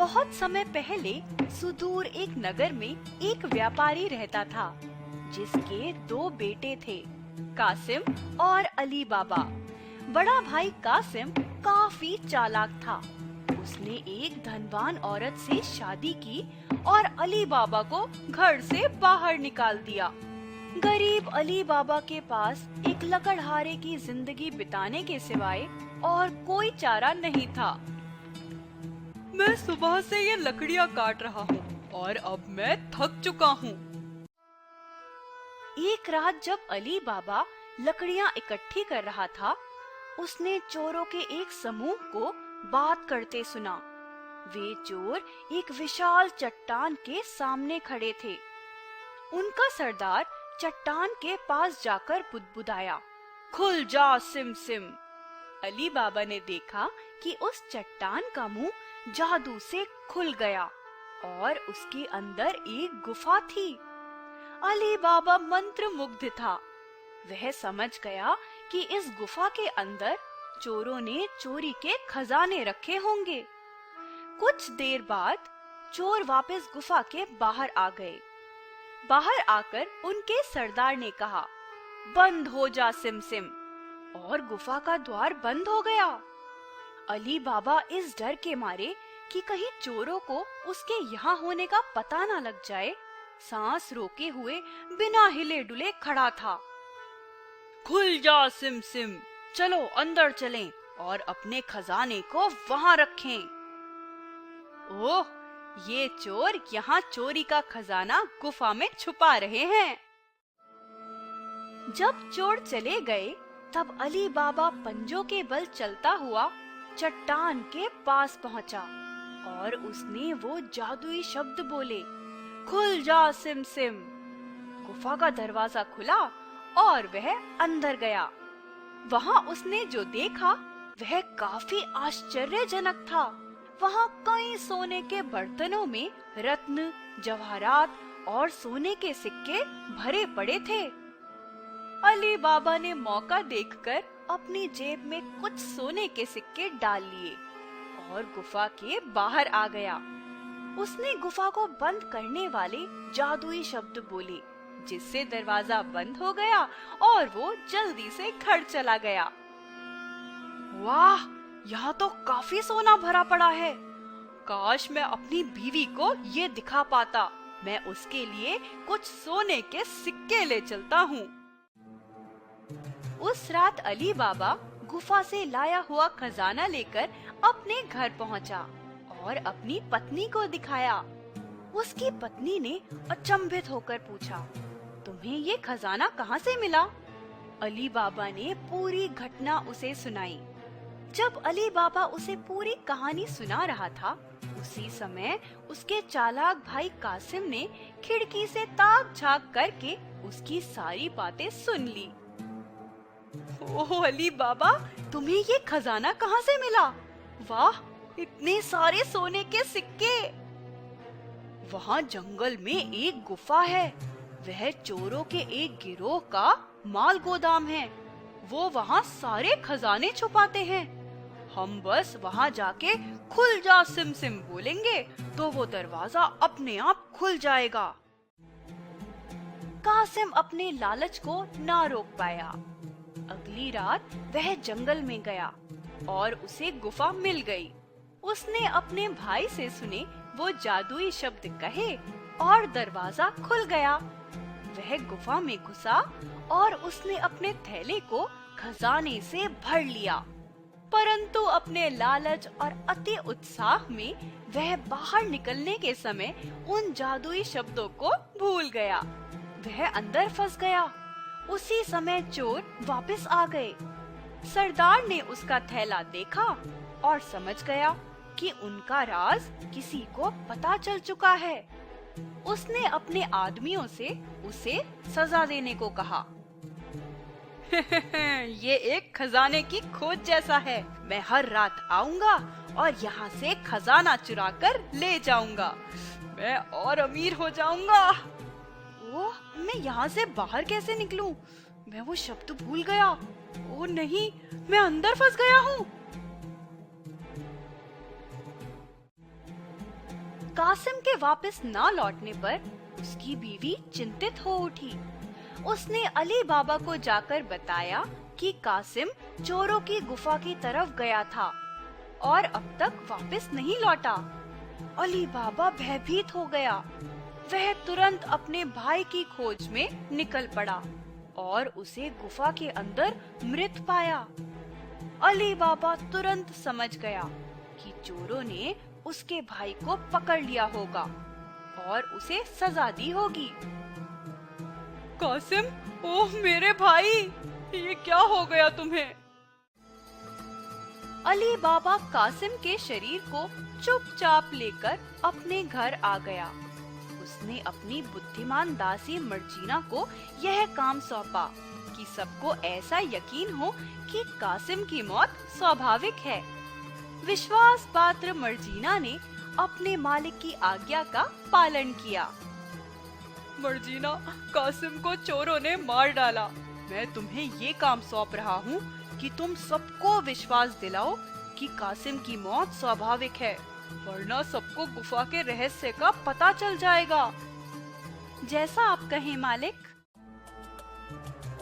बहुत समय पहले सुदूर एक नगर में एक व्यापारी रहता था जिसके दो बेटे थे, कासिम और अली बाबा। बड़ा भाई कासिम काफी चालाक था। उसने एक धनवान औरत से शादी की और अली बाबा को घर से बाहर निकाल दिया। गरीब अली बाबा के पास एक लकड़हारे की जिंदगी बिताने के सिवाय और कोई चारा नहीं था। मैं सुबह से ये लकड़ियाँ काट रहा हूँ और अब मैं थक चुका हूँ। एक रात जब अली बाबा लकड़ियाँ इकट्ठी कर रहा था, उसने चोरों के एक समूह को बात करते सुना। वे चोर एक विशाल चट्टान के सामने खड़े थे। उनका सरदार चट्टान के पास जाकर बुदबुदाया, खुल जा सिम सिम। अली बाबा ने देखा कि उस चट्टान का मुंह जादू से खुल गया और उसके अंदर एक गुफा थी। अली बाबा मंत्रमुग्ध था। वह समझ गया कि इस गुफा के अंदर चोरों ने चोरी के खजाने रखे होंगे। कुछ देर बाद चोर वापस गुफा के बाहर आ गए। बाहर आकर उनके सरदार ने कहा, बंद हो जा सिम सिम, और गुफा का द्वार बंद हो गया। अली बाबा इस डर के मारे कि कहीं चोरों को उसके यहाँ होने का पता न लग जाए, सांस रोके हुए बिना हिले डुले खड़ा था। खुल जा सिम सिम, चलो अंदर चलें और अपने खजाने को वहाँ रखें। ओह, ये चोर यहाँ चोरी का खजाना गुफा में छुपा रहे हैं। जब चोर चले गए, तब अली बाबा पंजों के बल चलता हुआ चट्टान के पास पहुंचा और उसने वो जादुई शब्द बोले, खुल जा सिम सिम। गुफा का दरवाजा खुला और वह अंदर गया। वहाँ उसने जो देखा वह काफी आश्चर्यजनक था। वहाँ कई सोने के बर्तनों में रत्न, जवाहरात और सोने के सिक्के भरे पड़े थे। अली बाबा ने मौका देखकर अपनी जेब में कुछ सोने के सिक्के डाल लिए और गुफा के बाहर आ गया। उसने गुफा को बंद करने वाले जादुई शब्द बोले, जिससे दरवाजा बंद हो गया और वो जल्दी से घर चला गया। वाह, यहाँ तो काफी सोना भरा पड़ा है। काश मैं अपनी बीवी को ये दिखा पाता। मैं उसके लिए कुछ सोने के सिक्के ले चलता हूँ। उस रात अली बाबा गुफा से लाया हुआ खजाना लेकर अपने घर पहुंचा और अपनी पत्नी को दिखाया। उसकी पत्नी ने अचंभित होकर पूछा, तुम्हें ये खजाना कहाँ से मिला? अली बाबा ने पूरी घटना उसे सुनाई। जब अली बाबा उसे पूरी कहानी सुना रहा था, उसी समय उसके चालाक भाई कासिम ने खिड़की से ताक झांक करके उसकी सारी बातें सुन ली। ओह अली बाबा, तुम्हें ये खजाना कहाँ से मिला? वाह, इतने सारे सोने के सिक्के। वहाँ जंगल में एक गुफा है। वह चोरों के एक गिरोह का माल गोदाम है। वो वहाँ सारे खजाने छुपाते हैं। हम बस वहाँ जाके खुल जा सिम सिम बोलेंगे तो वो दरवाजा अपने आप खुल जाएगा। कासिम अपने लालच को ना रोक पाया। अगली रात वह जंगल में गया और उसे गुफा मिल गई। उसने अपने भाई से सुने वो जादुई शब्द कहे और दरवाजा खुल गया। वह गुफा में घुसा और उसने अपने थैले को खजाने से भर लिया, परंतु अपने लालच और अति उत्साह में वह बाहर निकलने के समय उन जादुई शब्दों को भूल गया। वह अंदर फंस गया। उसी समय चोर वापस आ गए। सरदार ने उसका थैला देखा और समझ गया कि उनका राज किसी को पता चल चुका है। उसने अपने आदमियों से उसे सजा देने को कहा। ये एक खजाने की खोज जैसा है। मैं हर रात आऊंगा और यहाँ से खजाना चुरा कर ले जाऊंगा। मैं और अमीर हो जाऊंगा। ओह, मैं यहाँ से बाहर कैसे निकलूं? मैं वो शब्द भूल गया। ओह नहीं, मैं अंदर फंस गया हूँ। कासिम के वापस ना लौटने पर उसकी बीवी चिंतित हो उठी। उसने अली बाबा को जाकर बताया कि कासिम चोरों की गुफा की तरफ गया था और अब तक वापस नहीं लौटा। अली बाबा भयभीत हो गया। वह तुरंत अपने भाई की खोज में निकल पड़ा और उसे गुफा के अंदर मृत पाया। अली बाबा तुरंत समझ गया कि चोरों ने उसके भाई को पकड़ लिया होगा और उसे सजा दी होगी। कासिम, ओह मेरे भाई, ये क्या हो गया तुम्हें? अली बाबा कासिम के शरीर को चुपचाप लेकर अपने घर आ गया। उसने अपनी बुद्धिमान दासी मर्जीना को यह काम सौंपा कि सबको ऐसा यकीन हो कि कासिम की मौत स्वाभाविक है। विश्वास पात्र मर्जीना ने अपने मालिक की आज्ञा का पालन किया। मर्जीना, कासिम को चोरों ने मार डाला। मैं तुम्हें ये काम सौंप रहा हूँ कि तुम सबको विश्वास दिलाओ कि कासिम की मौत स्वाभाविक है, वरना सबको गुफा के रहस्य का पता चल जाएगा। जैसा आप कहें मालिक।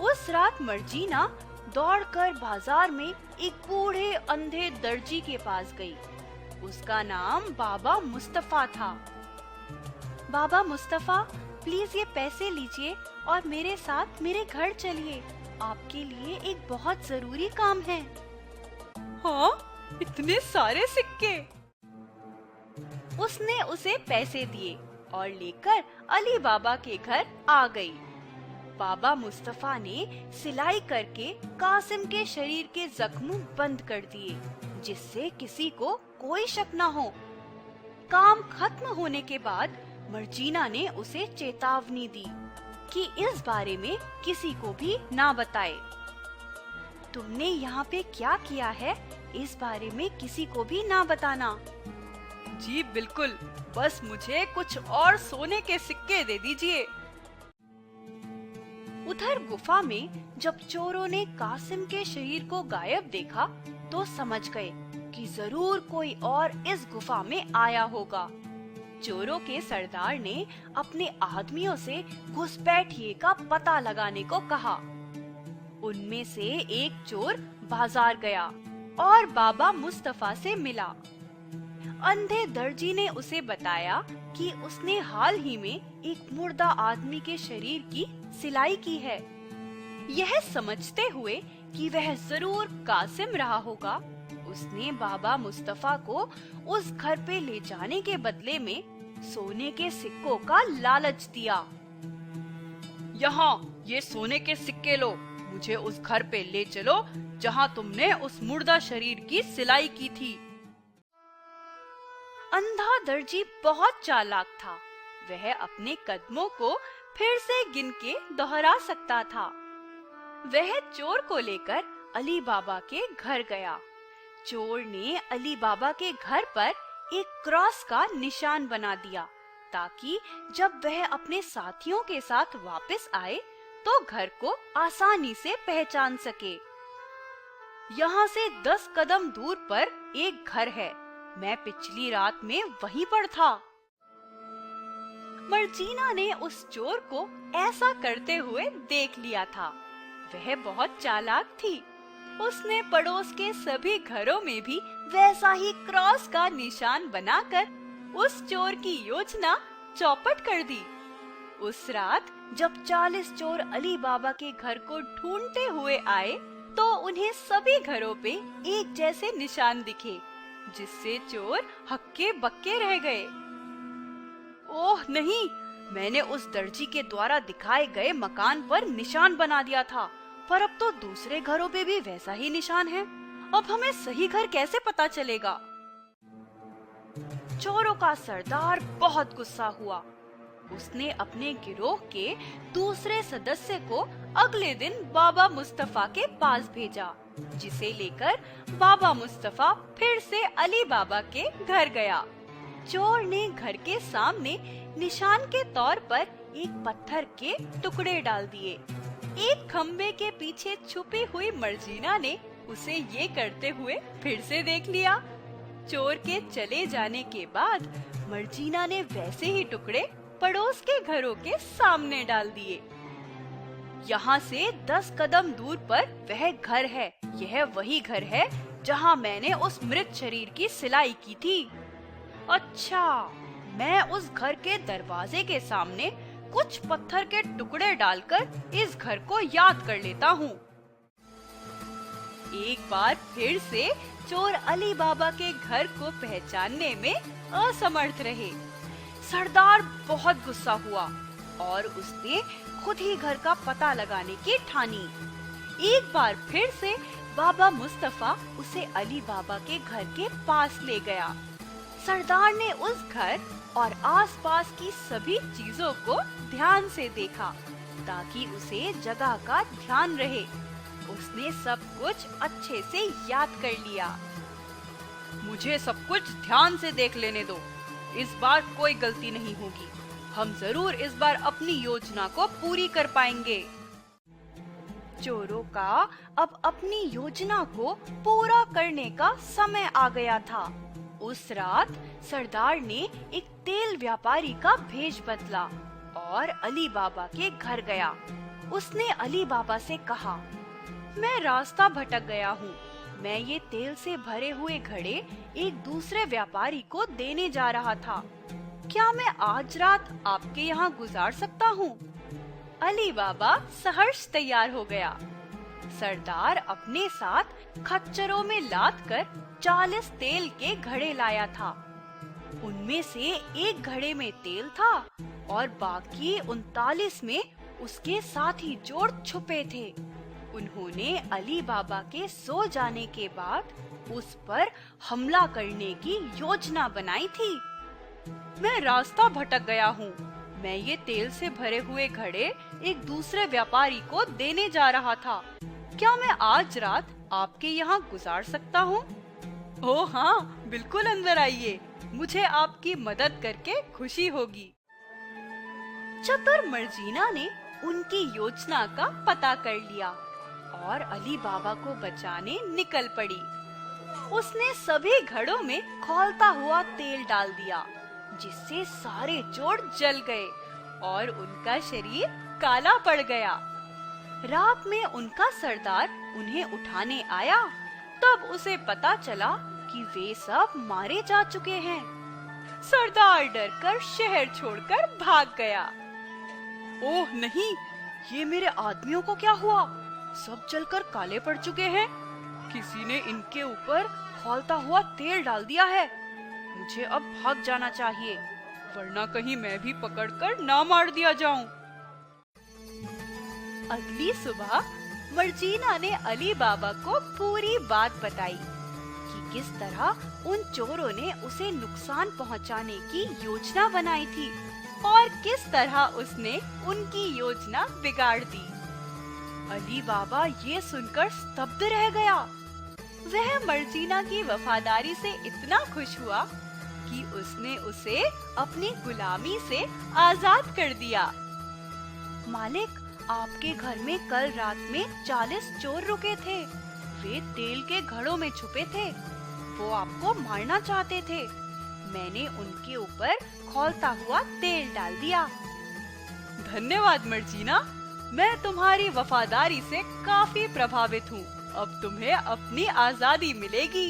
उस रात मर्जीना दौड़कर बाजार में एक बूढ़े अंधे दर्जी के पास गई। उसका नाम बाबा मुस्तफा था। बाबा मुस्तफा, प्लीज ये पैसे लीजिए और मेरे साथ मेरे घर चलिए। आपके लिए एक बहुत जरूरी काम है। हाँ, इतने सारे सिक्के? उसने उसे पैसे दिए और लेकर अली बाबा के घर आ गई। बाबा मुस्तफा ने सिलाई करके कासिम के शरीर के जख्म बंद कर दिए, जिससे किसी को कोई शक न हो। काम खत्म होने के बाद मर्जीना ने उसे चेतावनी दी कि इस बारे में किसी को भी ना बताए। तुमने यहाँ पे क्या किया है, इस बारे में किसी को भी ना बताना। जी बिल्कुल, बस मुझे कुछ और सोने के सिक्के दे दीजिए। उधर गुफा में जब चोरों ने कासिम के शरीर को गायब देखा तो समझ गए कि जरूर कोई और इस गुफा में आया होगा। चोरों के सरदार ने अपने आदमियों से घुसपैठिए का पता लगाने को कहा। उनमें से एक चोर बाजार गया और बाबा मुस्तफा से मिला। अंधे दर्जी ने उसे बताया कि उसने हाल ही में एक मुर्दा आदमी के शरीर की सिलाई की है। यह समझते हुए कि वह जरूर कासिम रहा होगा, उसने बाबा मुस्तफा को उस घर पे ले जाने के बदले में सोने के सिक्कों का लालच दिया। यहाँ ये सोने के सिक्के लो, मुझे उस घर पे ले चलो जहाँ तुमने उस मुर्दा शरीर की सिलाई की थी। अंधा दर्जी बहुत चालाक था। वह अपने कदमों को फिर से गिन के दोहरा सकता था। वह चोर को लेकर अली बाबा के घर गया। चोर ने अली बाबा के घर पर एक क्रॉस का निशान बना दिया ताकि जब वह अपने साथियों के साथ वापस आए तो घर को आसानी से पहचान सके। यहाँ से 10 कदम दूर पर एक घर है। मैं पिछली रात में वहीं पर था। मर्जीना ने उस चोर को ऐसा करते हुए देख लिया था। वह बहुत चालाक थी। उसने पड़ोस के सभी घरों में भी वैसा ही क्रॉस का निशान बनाकर उस चोर की योजना चौपट कर दी। उस रात जब 40 चोर अली बाबा के घर को ढूंढते हुए आए तो उन्हें सभी घरों पे एक जैसे निशान दिखे, जिससे चोर हक्के बक्के रह गए। ओह नहीं, मैंने उस दर्जी के द्वारा दिखाए गए मकान पर निशान बना दिया था, पर अब तो दूसरे घरों पे भी वैसा ही निशान है। अब हमें सही घर कैसे पता चलेगा? चोरों का सरदार बहुत गुस्सा हुआ। उसने अपने गिरोह के दूसरे सदस्य को अगले दिन बाबा मुस्तफा के पास भेजा, जिसे लेकर बाबा मुस्तफा फिर से अली बाबा के घर गया। चोर ने घर के सामने निशान के तौर पर एक पत्थर के टुकड़े डाल दिए। एक खम्बे के पीछे छुपी हुई मर्जीना ने उसे ये करते हुए फिर से देख लिया। चोर के चले जाने के बाद मर्जीना ने वैसे ही टुकड़े पड़ोस के घरों के सामने डाल दिए। यहाँ से 10 कदम दूर पर वह घर है। यह वही घर है जहाँ मैंने उस मृत शरीर की सिलाई की थी। अच्छा, मैं उस घर के दरवाजे के सामने कुछ पत्थर के टुकड़े डालकर इस घर को याद कर लेता हूँ। एक बार फिर से चोर अली बाबा के घर को पहचानने में असमर्थ रहे। सरदार बहुत गुस्सा हुआ और उसने खुद ही घर का पता लगाने की ठानी। एक बार फिर से बाबा मुस्तफा उसे अली बाबा के घर के पास ले गया। सरदार ने उस घर और आसपास की सभी चीजों को ध्यान से देखा ताकि उसे जगह का ध्यान रहे। उसने सब कुछ अच्छे से याद कर लिया। मुझे सब कुछ ध्यान से देख लेने दो, इस बार कोई गलती नहीं होगी। हम जरूर इस बार अपनी योजना को पूरी कर पाएंगे। चोरों का अब अपनी योजना को पूरा करने का समय आ गया था। उस रात सरदार ने एक तेल व्यापारी का भेष बदला और अली बाबा के घर गया। उसने अली बाबा से कहा, मैं रास्ता भटक गया हूँ। मैं ये तेल से भरे हुए घड़े एक दूसरे व्यापारी को देने जा रहा था। क्या मैं आज रात आपके यहाँ गुजार सकता हूँ? अली बाबा सहर्ष तैयार हो गया। सरदार अपने साथ खच्चरों में लाद कर 40 तेल के घड़े लाया था। उनमें से एक घड़े में तेल था और बाकी 39 में उसके साथी जोड़ छुपे थे। उन्होंने अली बाबा के सो जाने के बाद उस पर हमला करने की योजना बनाई थी। मैं रास्ता भटक गया हूँ। मैं ये तेल से भरे हुए घड़े एक दूसरे व्यापारी को देने जा रहा था। क्या मैं आज रात आपके यहाँ गुजार सकता हूँ? ओह हाँ, बिल्कुल अंदर आइए। मुझे आपकी मदद करके खुशी होगी। चतुर मर्जीना ने उनकी योजना का पता कर लिया और अली बाबा को बचाने निकल पड़ी। उसने सभी घड़ों में खौलता हुआ तेल डाल दिया, जिससे सारे चोर जल गए और उनका शरीर काला पड़ गया। रात में उनका सरदार उन्हें उठाने आया, तब उसे पता चला कि वे सब मारे जा चुके हैं। सरदार डरकर शहर छोड़कर भाग गया। ओह नहीं, ये मेरे आदमियों को क्या हुआ? सब जलकर काले पड़ चुके हैं। किसी ने इनके ऊपर खौलता हुआ तेल डाल दिया है। मुझे अब भाग जाना चाहिए, वरना कहीं मैं भी पकड़कर ना मार दिया जाऊं। अगली सुबह मर्जीना ने अली बाबा को पूरी बात बताई कि किस तरह उन चोरों ने उसे नुकसान पहुंचाने की योजना बनाई थी और किस तरह उसने उनकी योजना बिगाड़ दी। अली बाबा ये सुनकर स्तब्ध रह गया। वह मर्जीना की वफादारी से इतना खुश हुआ कि उसने उसे अपनी गुलामी से आजाद कर दिया। मालिक, आपके घर में कल रात में 40 चोर रुके थे। वे तेल के घड़ों में छुपे थे। वो आपको मारना चाहते थे। मैंने उनके ऊपर खौलता हुआ तेल डाल दिया। धन्यवाद मर्जीना, मैं तुम्हारी वफादारी से काफी प्रभावित हूँ। अब तुम्हें अपनी आजादी मिलेगी।